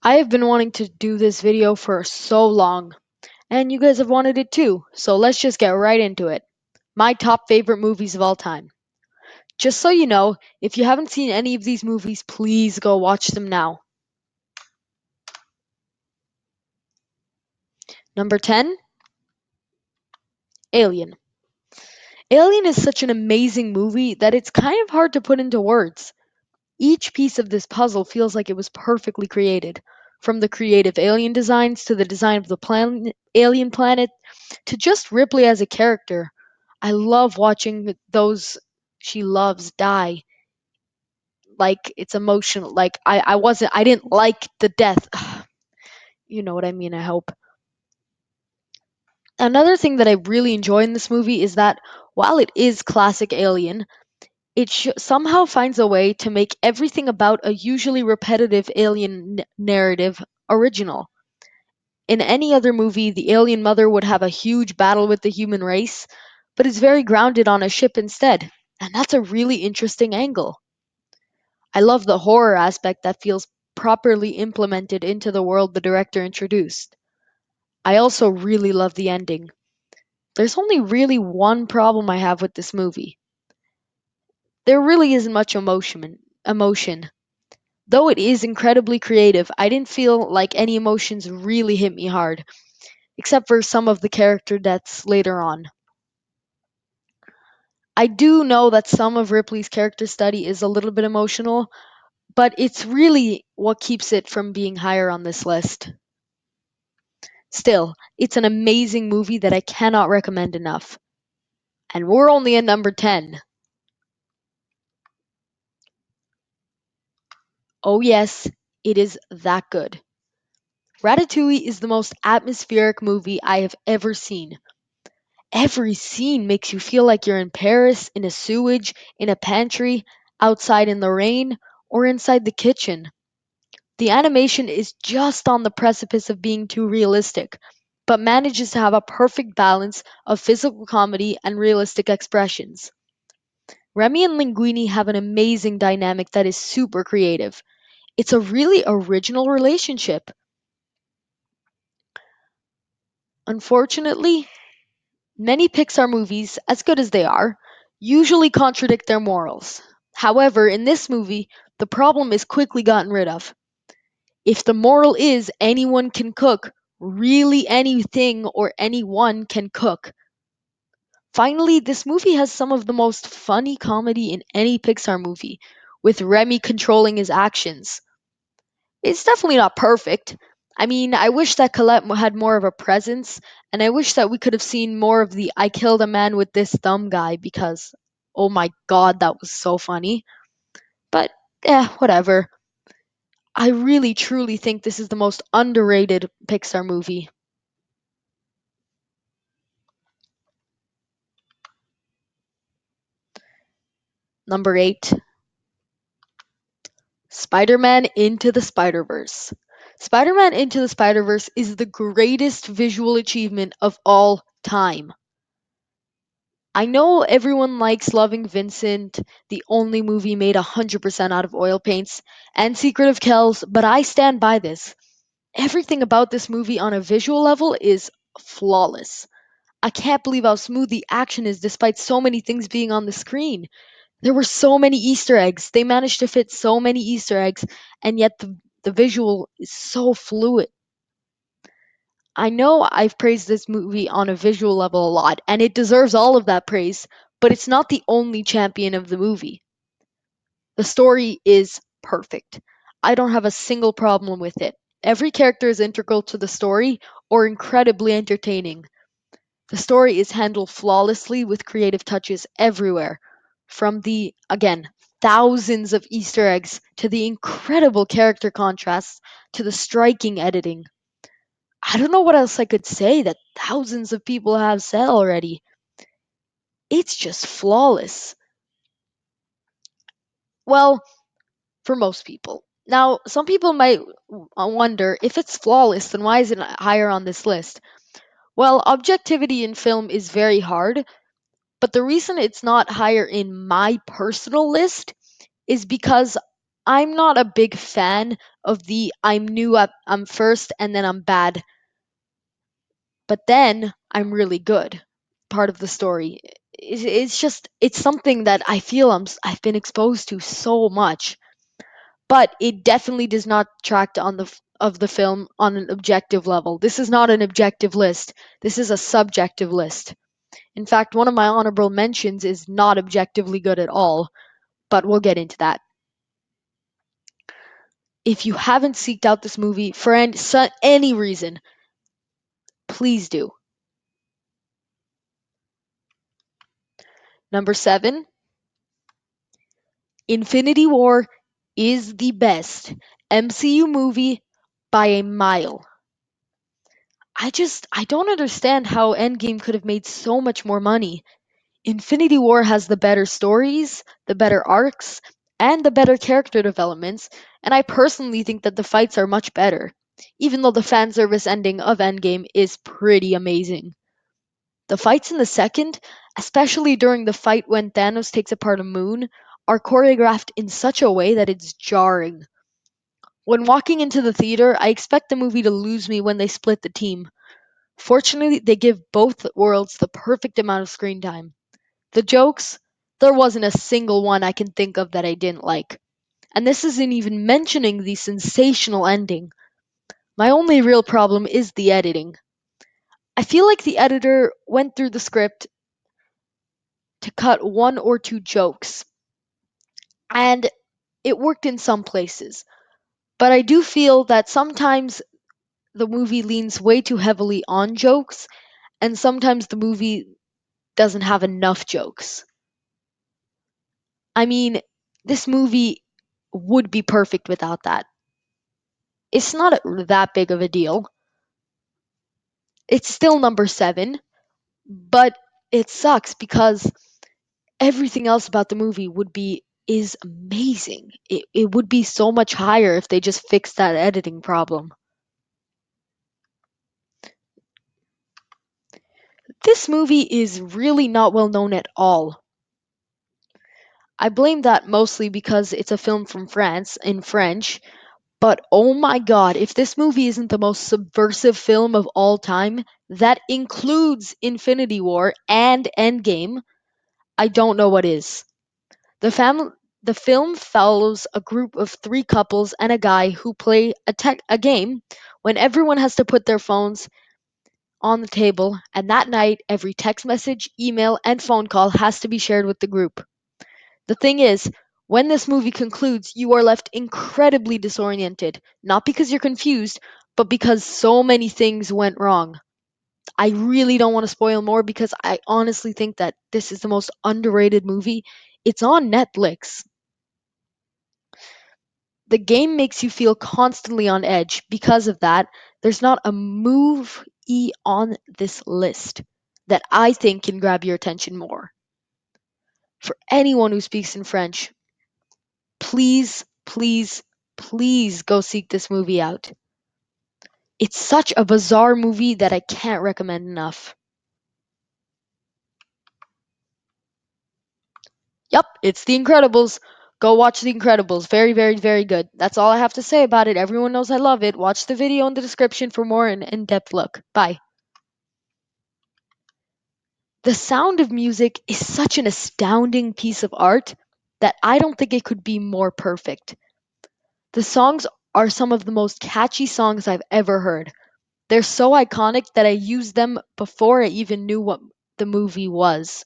I have been wanting to do this video for so long, and you guys have wanted it too, so let's just get right into it. My top favorite movies of all time. Just so you know, if you haven't seen any of these movies, please go watch them now. Number 10, Alien. Alien is such an amazing movie that it's kind of hard to put into words. Each piece of this puzzle feels like it was perfectly created. From the creative alien designs to the design of the alien planet to just Ripley as a character. I love watching those she loves die. Like it's emotional. Like I didn't like the death. You know what I mean, I hope. Another thing that I really enjoy in this movie is that while it is classic Alien, it somehow finds a way to make everything about a usually repetitive alien narrative original. In any other movie, the alien mother would have a huge battle with the human race, but is very grounded on a ship instead. And that's a really interesting angle. I love the horror aspect that feels properly implemented into the world the director introduced. I also really love the ending. There's only really one problem I have with this movie. There really isn't much emotion. Though it is incredibly creative, I didn't feel like any emotions really hit me hard, except for some of the character deaths later on. I do know that some of Ripley's character study is a little bit emotional, but it's really what keeps it from being higher on this list. Still, it's an amazing movie that I cannot recommend enough. And we're only at number 10. Oh, yes, it is that good. Ratatouille is the most atmospheric movie I have ever seen. Every scene makes you feel like you're in Paris, in a sewage, in a pantry, outside in the rain, or inside the kitchen. The animation is just on the precipice of being too realistic, but manages to have a perfect balance of physical comedy and realistic expressions. Remy and Linguini have an amazing dynamic that is super creative. It's a really original relationship. Unfortunately, many Pixar movies, as good as they are, usually contradict their morals. However, in this movie, the problem is quickly gotten rid of. If the moral is anyone can cook, really anything or anyone can cook. Finally, this movie has some of the most funny comedy in any Pixar movie, with Remy controlling his actions. It's definitely not perfect. I mean, I wish that Colette had more of a presence, and I wish that we could have seen more of the I killed a man with this thumb guy because, oh my god, that was so funny. But, whatever. I really truly think this is the most underrated Pixar movie. Number 8, Spider Man Into the Spider Verse. Spider Man Into the Spider Verse is the greatest visual achievement of all time. I know everyone likes Loving Vincent, the only movie made 100% out of oil paints, and Secret of Kells, but I stand by this. Everything about this movie on a visual level is flawless. I can't believe how smooth the action is despite so many things being on the screen. There were so many Easter eggs. They managed to fit so many Easter eggs, and yet the visual is so fluid. I know I've praised this movie on a visual level a lot, and it deserves all of that praise, but it's not the only champion of the movie. The story is perfect. I don't have a single problem with it. Every character is integral to the story or incredibly entertaining. The story is handled flawlessly with creative touches everywhere, from the, again, thousands of Easter eggs to the incredible character contrasts to the striking editing. I don't know what else I could say that thousands of people have said already. It's just flawless. Well, for most people. Now, some people might wonder if it's flawless, then why isn't it higher on this list? Well, objectivity in film is very hard, but the reason it's not higher in my personal list is because I'm not a big fan of the I'm new, I'm first, and then I'm bad, but then I'm really good part of the story. It's just, it's something that I feel I've been exposed to so much, but it definitely does not track on of the film on an objective level. This is not an objective list. This is a subjective list. In fact, one of my honorable mentions is not objectively good at all, but we'll get into that. If you haven't seeked out this movie for any reason, please do. Number 7, Infinity War is the best MCU movie by a mile. I don't understand how Endgame could have made so much more money. Infinity War has the better stories, the better arcs, and the better character developments, and I personally think that the fights are much better, even though the fan service ending of Endgame is pretty amazing. The fights in the second, especially during the fight when Thanos takes apart a moon, are choreographed in such a way that it's jarring. When walking into the theater, I expect the movie to lose me when they split the team. Fortunately, they give both worlds the perfect amount of screen time. The jokes, there wasn't a single one I can think of that I didn't like. And this isn't even mentioning the sensational ending. My only real problem is the editing. I feel like the editor went through the script to cut one or two jokes, and it worked in some places. But I do feel that sometimes the movie leans way too heavily on jokes, and sometimes the movie doesn't have enough jokes. I mean, this movie would be perfect without that. It's not that big of a deal. It's still number 7, but it sucks because everything else about the movie would be is amazing. It would be so much higher if they just fixed that editing problem. This movie is really not well known at all. I blame that mostly because it's a film from France in French, but oh my god, if this movie isn't the most subversive film of all time, that includes Infinity War and Endgame, I don't know what is. The fam- the film follows a group of three couples and a guy who play a game when everyone has to put their phones on the table, and that night every text message, email, and phone call has to be shared with the group. The thing is, when this movie concludes, you are left incredibly disoriented, not because you're confused, but because so many things went wrong. I really don't want to spoil more because I honestly think that this is the most underrated movie. It's on Netflix. The game makes you feel constantly on edge. Because of that, there's not a movie on this list that I think can grab your attention more. For anyone who speaks in French, please, please, please go seek this movie out. It's such a bizarre movie that I can't recommend enough. Yep, it's The Incredibles. Go watch The Incredibles. Very, very, very good. That's all I have to say about it. Everyone knows I love it. Watch the video in the description for more in-depth look. Bye. The Sound of Music is such an astounding piece of art that I don't think it could be more perfect. The songs are some of the most catchy songs I've ever heard. They're so iconic that I used them before I even knew what the movie was.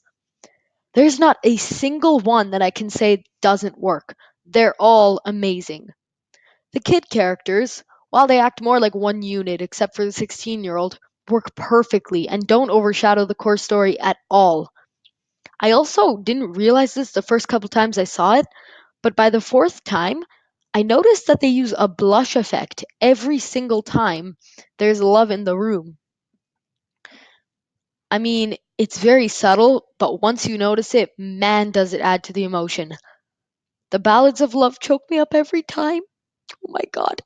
There's not a single one that I can say doesn't work. They're all amazing. The kid characters, while they act more like one unit except for the 16-year-old, work perfectly and don't overshadow the core story at all. I also didn't realize this the first couple times I saw it, but by the fourth time, I noticed that they use a blush effect every single time there's love in the room. I mean, it's very subtle, but once you notice it, man, does it add to the emotion. The ballads of love choke me up every time. Oh my god.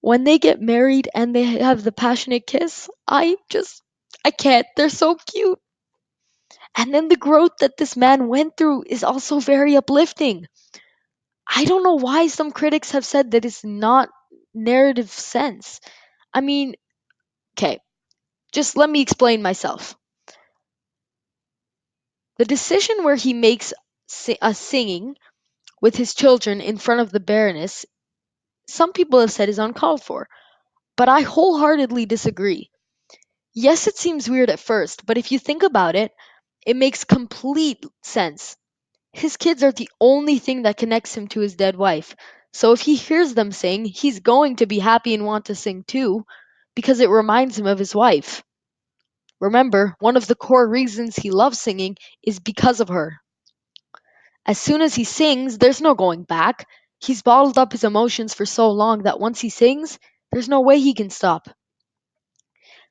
When they get married and they have the passionate kiss, I can't. They're so cute. And then the growth that this man went through is also very uplifting. I don't know why some critics have said that it's not narrative sense. I mean, okay, just let me explain myself. The decision where he makes a singing with his children in front of the Baroness, some people have said is uncalled for, but I wholeheartedly disagree. Yes, it seems weird at first, but if you think about it, it makes complete sense. His kids are the only thing that connects him to his dead wife. So if he hears them sing, he's going to be happy and want to sing too, because it reminds him of his wife. Remember, one of the core reasons he loves singing is because of her. As soon as he sings, there's no going back. He's bottled up his emotions for so long that once he sings, there's no way he can stop.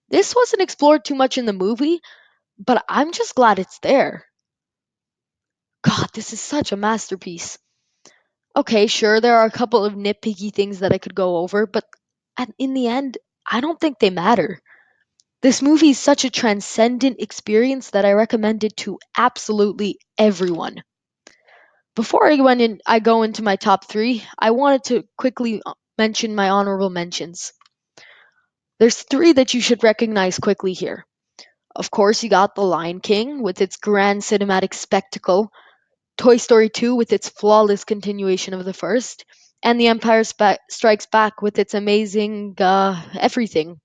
This wasn't explored too much in the movie, but I'm just glad it's there. God, this is such a masterpiece. Okay, sure, there are a couple of nitpicky things that I could go over, but in the end, I don't think they matter. This movie is such a transcendent experience that I recommend it to absolutely everyone. Before I go into my top three, I wanted to quickly mention my honorable mentions. There's three that you should recognize quickly here. Of course, you got The Lion King with its grand cinematic spectacle, Toy Story 2 with its flawless continuation of the first, and The Empire Strikes Back with its amazing everything.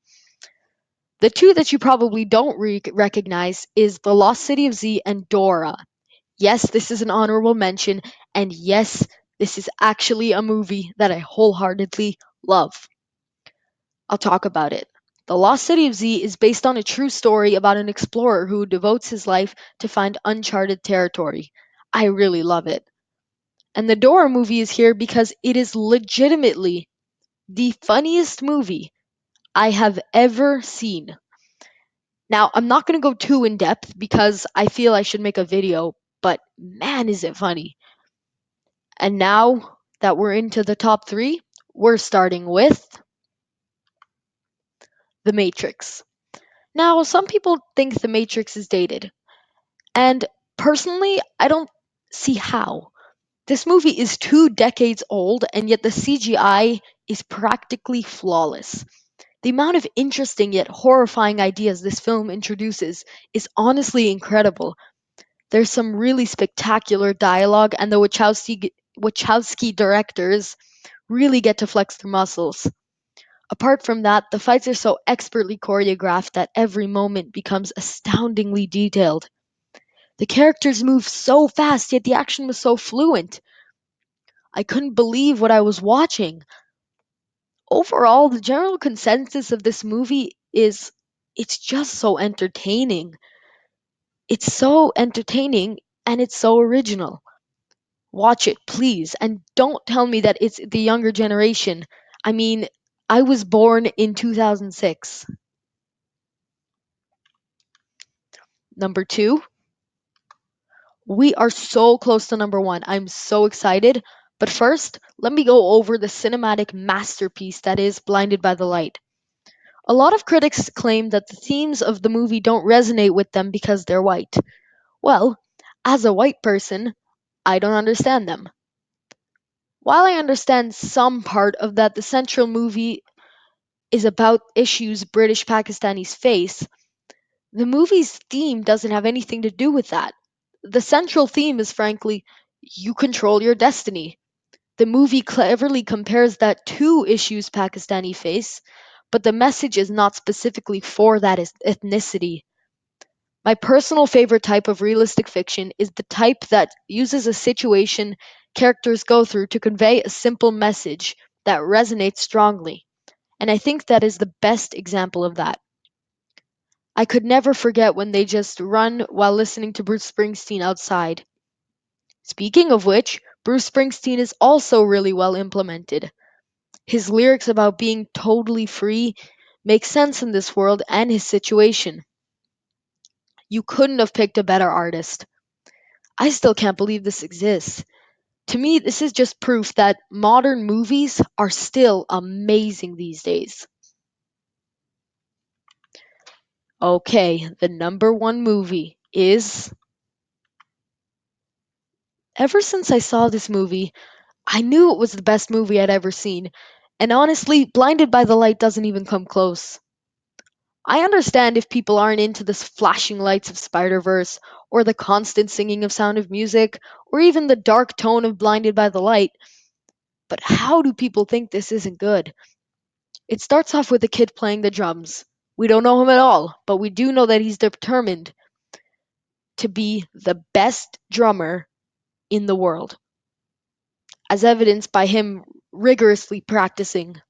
The two that you probably don't recognize is The Lost City of Z and Dora. Yes, this is an honorable mention, and yes, this is actually a movie that I wholeheartedly love. I'll talk about it. The Lost City of Z is based on a true story about an explorer who devotes his life to find uncharted territory. I really love it. And the Dora movie is here because it is legitimately the funniest movie I have ever seen. Now, I'm not going to go too in depth because I feel I should make a video, but man, is it funny. And now that we're into the top three, we're starting with The Matrix. Now, some people think The Matrix is dated, and personally, I don't see how. This movie is 2 decades old, and yet the CGI is practically flawless. The amount of interesting yet horrifying ideas this film introduces is honestly incredible. There's some really spectacular dialogue, and the Wachowski directors really get to flex their muscles. Apart from that, the fights are so expertly choreographed that every moment becomes astoundingly detailed. The characters move so fast, yet the action was so fluent. I couldn't believe what I was watching. Overall, the general consensus of this movie is it's just so entertaining. It's so entertaining and it's so original. Watch it, please, and don't tell me that it's the younger generation. I mean, I was born in 2006. Number two, we are so close to number one. I'm so excited. But first, let me go over the cinematic masterpiece that is Blinded by the Light. A lot of critics claim that the themes of the movie don't resonate with them because they're white. Well, as a white person, I don't understand them. While I understand some part of that, the central movie is about issues British Pakistanis face, the movie's theme doesn't have anything to do with that. The central theme is, frankly, you control your destiny. The movie cleverly compares that to issues Pakistani face, but the message is not specifically for that ethnicity. My personal favorite type of realistic fiction is the type that uses a situation characters go through to convey a simple message that resonates strongly. And I think that is the best example of that. I could never forget when they just run while listening to Bruce Springsteen outside. Speaking of which, Bruce Springsteen is also really well implemented. His lyrics about being totally free make sense in this world and his situation. You couldn't have picked a better artist. I still can't believe this exists. To me, this is just proof that modern movies are still amazing these days. Okay, the number one movie is. Ever since I saw this movie, I knew it was the best movie I'd ever seen, and honestly, Blinded by the Light doesn't even come close. I understand if people aren't into the flashing lights of Spider-Verse, or the constant singing of Sound of Music, or even the dark tone of Blinded by the Light, but how do people think this isn't good? It starts off with a kid playing the drums. We don't know him at all, but we do know that he's determined to be the best drummer in the world, as evidenced by him rigorously practicing.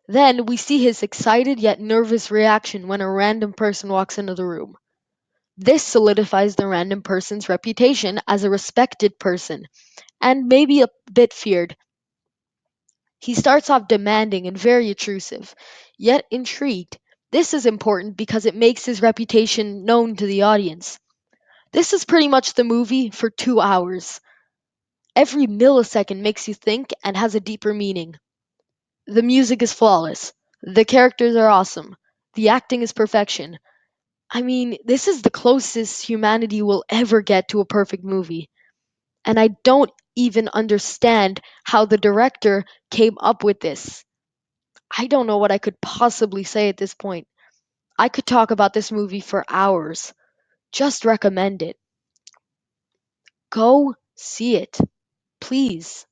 Then we see his excited yet nervous reaction when a random person walks into the room. This solidifies the random person's reputation as a respected person, and maybe a bit feared. He starts off demanding and very intrusive, yet intrigued. This is important because it makes his reputation known to the audience. This is pretty much the movie for 2 hours. Every millisecond makes you think and has a deeper meaning. The music is flawless. The characters are awesome. The acting is perfection. I mean, this is the closest humanity will ever get to a perfect movie. And I don't even understand how the director came up with this. I don't know what I could possibly say at this point. I could talk about this movie for hours. Just recommend it. Go see it, please.